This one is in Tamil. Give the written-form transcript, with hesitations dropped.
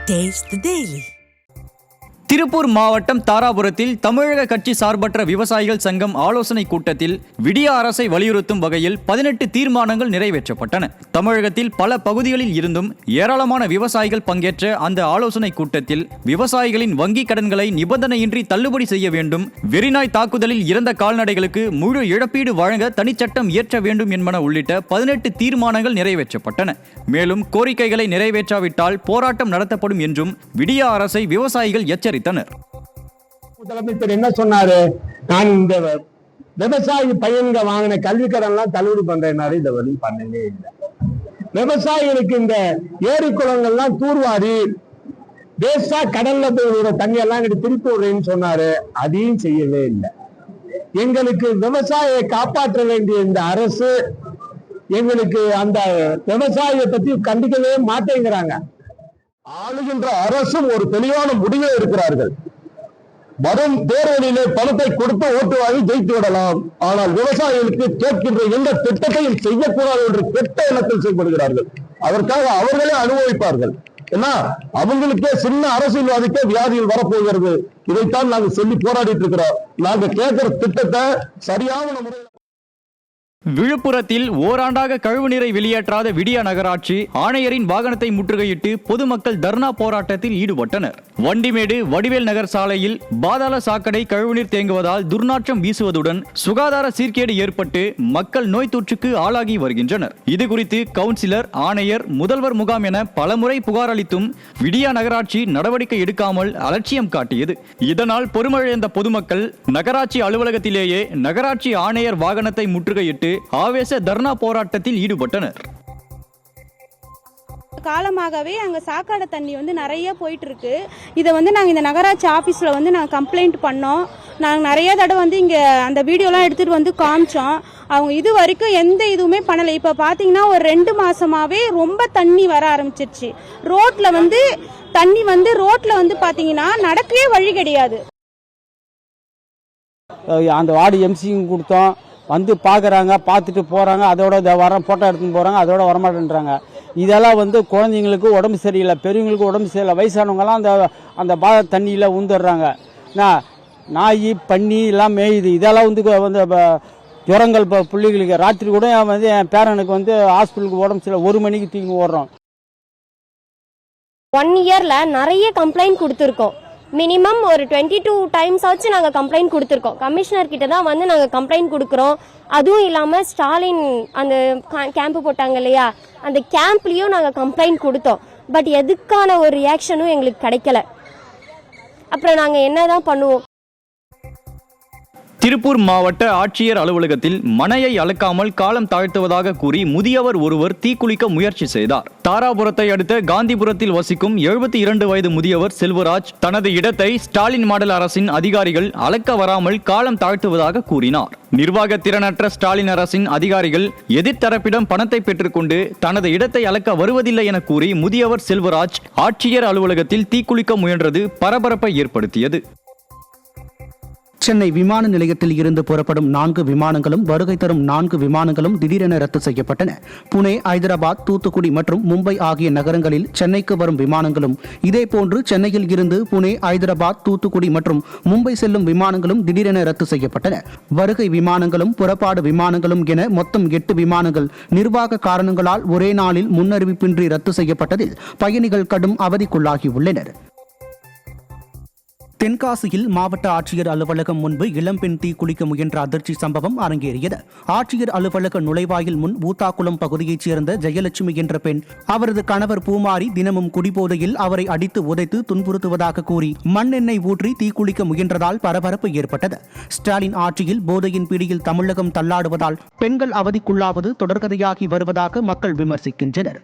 Taste the Daily. திருப்பூர் மாவட்டம் தாராபுரத்தில் தமிழக கட்சி சார்பற்ற விவசாயிகள் சங்கம் ஆலோசனை கூட்டத்தில் விடிய அரசை வலியுறுத்தும் வகையில் 18 தீர்மானங்கள் நிறைவேற்றப்பட்டன. தமிழகத்தில் பல பகுதிகளில் இருந்தும் ஏராளமான விவசாயிகள் பங்கேற்ற அந்த ஆலோசனை கூட்டத்தில் விவசாயிகளின் வங்கிக் கடன்களை நிபந்தனையின்றி தள்ளுபடி செய்ய வேண்டும், வெறிநாய் தாக்குதலில் இறந்த கால்நடைகளுக்கு முழு இழப்பீடு வழங்க தனிச்சட்டம் இயற்ற வேண்டும் என்பன உள்ளிட்ட 18 தீர்மானங்கள் நிறைவேற்றப்பட்டன. மேலும் கோரிக்கைகளை நிறைவேற்றாவிட்டால் போராட்டம் நடத்தப்படும் என்றும் விடிய அரசை விவசாயிகள் எச்சரித்தனர். முதலமைச்சர் என்ன சொன்னாரு? நான் இந்த விவசாயி பையன்க வாங்கின கல்வி கடன் எல்லாம் தள்ளுபடி பண்றேன்னாரு. இந்த வழி பண்ணவே இல்லை. விவசாயிகளுக்கு இந்த ஏரி குளங்கள்லாம் தூர்வாரி வேஸ்டா கடல்ல போய் தண்ணி எல்லாம் திருப்பி விடுறேன்னு சொன்னாரு. அதையும் செய்யவே இல்லை. எங்களுக்கு விவசாயியை காப்பாற்ற வேண்டிய இந்த அரசு எங்களுக்கு அந்த விவசாயியை பத்தி கண்டிக்கவே மாட்டேங்கிறாங்க. ஆளுகின்ற அரசும் ஒரு தெளிவான முடிவை இருக்கிறார்கள். வரும் தேர்தலிலே பணத்தை கொடுத்து ஓட்டு வாங்கி ஜெயித்து விடலாம், ஆனால் விவசாயிகளுக்கு கேட்கின்ற எந்த திட்டத்தையும் செய்யக்கூடாது என்று கெட்ட எண்ணத்தில் செயல்படுகிறார்கள். அதற்காக அவர்களே அனுபவிப்பார்கள். ஏன்னா அவங்களுக்கே சின்ன அரசியல்வாதிக்கே வியாதியில் வரப்போகிறது. இதைத்தான் நாங்கள் சொல்லி போராடிட்டு இருக்கிறோம். நாங்க கேட்கிற திட்டத்தை சரியான முறையில். விழுப்புரத்தில் ஓராண்டாக கழிவுநீரை வெளியேற்றாத விடிய நகராட்சி ஆணையரின் வாகனத்தை முற்றுகையிட்டு பொதுமக்கள் தர்ணா போராட்டத்தில் ஈடுபட்டனர். வண்டிமேடு வடிவேல் நகர் சாலையில் பாதாள சாக்கடை கழிவுநீர் தேங்குவதால் துர்நாற்றம் வீசுவதுடன் சுகாதார சீர்கேடு ஏற்பட்டு மக்கள் நோய் தொற்றுக்கு ஆளாகி வருகின்றனர். இதுகுறித்து கவுன்சிலர், ஆணையர், முதல்வர் முகாம் என பலமுறை புகார் அளித்தும் விடிய நகராட்சி நடவடிக்கை எடுக்காமல் அலட்சியம் காட்டியது. இதனால் பொறுமையிழந்த பொதுமக்கள் நகராட்சி அலுவலகத்திலேயே நகராட்சி ஆணையர் வாகனத்தை முற்றுகையிட்டு ஆவேச தர்ணா போராட்டத்தில் ஈடுபட்டனர். காலமாகவே அங்கே சாக்கடை தண்ணி நிறைய போயிட்டு இருக்கு. இதை நாங்கள் இந்த நகராட்சி ஆஃபீஸில் நாங்கள் கம்ப்ளைண்ட் பண்ணோம். நாங்கள் நிறைய தடவை இங்கே அந்த வீடியோலாம் எடுத்துகிட்டு காமிச்சோம். அவங்க இது வரைக்கும் எந்த இதுவுமே பண்ணலை. இப்போ பார்த்தீங்கன்னா ஒரு 2 மாசமாவே ரொம்ப தண்ணி வர ஆரம்பிச்சிருச்சு. ரோட்டில் தண்ணி ரோட்டில் பார்த்தீங்கன்னா நடக்கவே வழி கிடையாது. அந்த வார்டு எம்சியும் கொடுத்தோம், பார்க்குறாங்க, பார்த்துட்டு போகிறாங்க. அதோட வர ஃபோட்டோ எடுத்துன்னு போகிறாங்க, அதோட வரமாட்டேன்றாங்க. இதெல்லாம் குழந்தைங்களுக்கு உடம்பு சரியில்லை, பெரியவங்களுக்கு உடம்பு சரியில்லை, வயசானவங்கலாம் அந்த பாத தண்ணியில் ஊந்துடுறாங்க. நாய் பன்னி எல்லாம் மேயுது. இதெல்லாம் ஜுரங்கள் பிள்ளைகளுக்கு. ராத்திரி கூட என் பேரனுக்கு ஹாஸ்பிட்டலுக்கு உடம்பு சரியில்லை, 1 மணிக்கு தூக்கி ஓடுறோம். 1 இயர்ல நிறைய கம்ப்ளைண்ட் கொடுத்துருக்கோம். மினிமம் ஒரு 22 டைம்ஸ் ஆச்சு நாங்கள் கம்ப்ளைண்ட் கொடுத்துருக்கோம். கமிஷனர் கிட்ட தான் நாங்கள் கம்ப்ளைண்ட் கொடுக்குறோம். அதுவும் இல்லாமல் ஸ்டாலின் அந்த கேம்ப் போட்டாங்க இல்லையா, அந்த கேம்ப்லேயும் நாங்கள் கம்ப்ளைண்ட் கொடுத்தோம். பட் எதுக்கான ஒரு ரியாக்ஷனும் எங்களுக்கு கிடைக்கல. அப்புறம் நாங்கள் என்னதான் பண்ணுவோம்? திருப்பூர் மாவட்ட ஆட்சியர் அலுவலகத்தில் மனையை அளக்காமல் காலம் தாழ்த்துவதாக கூறி முதியவர் ஒருவர் தீக்குளிக்க முயற்சி செய்தார். தாராபுரத்தை அடுத்த காந்திபுரத்தில் வசிக்கும் 72 வயது முதியவர் செல்வராஜ் தனது இடத்தை ஸ்டாலின் மாடல் அரசின் அதிகாரிகள் அளக்க வராமல் காலம் தாழ்த்துவதாக கூறினார். நிர்வாக திறனற்ற ஸ்டாலின் அரசின் அதிகாரிகள் எதிர்த்தரப்பிடம் பணத்தை பெற்றுக்கொண்டு தனது இடத்தை அளக்க வருவதில்லை என கூறி முதியவர் செல்வராஜ் ஆட்சியர் அலுவலகத்தில் தீக்குளிக்க முயன்றது பரபரப்பை ஏற்படுத்தியது. சென்னை விமான நிலையத்தில் இருந்து புறப்படும் 4 விமானங்களும் வருகை தரும் 4 விமானங்களும் திடீரென ரத்து செய்யப்பட்டன. புனே, ஐதராபாத், தூத்துக்குடி மற்றும் மும்பை ஆகிய நகரங்களில் சென்னைக்கு வரும் விமானங்களும், இதேபோன்று சென்னையில் இருந்து புனே, ஐதராபாத், தூத்துக்குடி மற்றும் மும்பை செல்லும் விமானங்களும் திடீரென ரத்து செய்யப்பட்டன. வருகை விமானங்களும் புறப்பாடு விமானங்களும் என மொத்தம் 8 விமானங்கள் நிர்வாக காரணங்களால் ஒரே நாளில் முன்னறிவிப்பின்றி ரத்து செய்யப்பட்டதில் பயணிகள் கடும் அவதிக்குள்ளாகியுள்ளனர். தென்காசியில் மாவட்ட ஆட்சியர் அலுவலகம் முன்பு இளம்பெண் தீ குளிக்க முயன்ற அதிர்ச்சி சம்பவம் அரங்கேறியது. ஆட்சியர் அலுவலக நுழைவாயில் முன் ஊத்தாக்குளம் பகுதியைச் சேர்ந்த ஜெயலட்சுமி என்ற பெண் அவரது கணவர் பூமாரி தினமும் குடிபோதையில் அவரை அடித்து உதைத்து துன்புறுத்துவதாக கூறி மண்ணெண்ணெய் ஊற்றி தீக்குளிக்க முயன்றதால் பரபரப்பு ஏற்பட்டது. ஸ்டாலின் ஆட்சியில் போதையின் பிடியில் தமிழகம் தள்ளாடுவதால் பெண்கள் அவதிக்குள்ளாவது தொடர்கதையாகி வருவதாக மக்கள் விமர்சிக்கின்றனர்.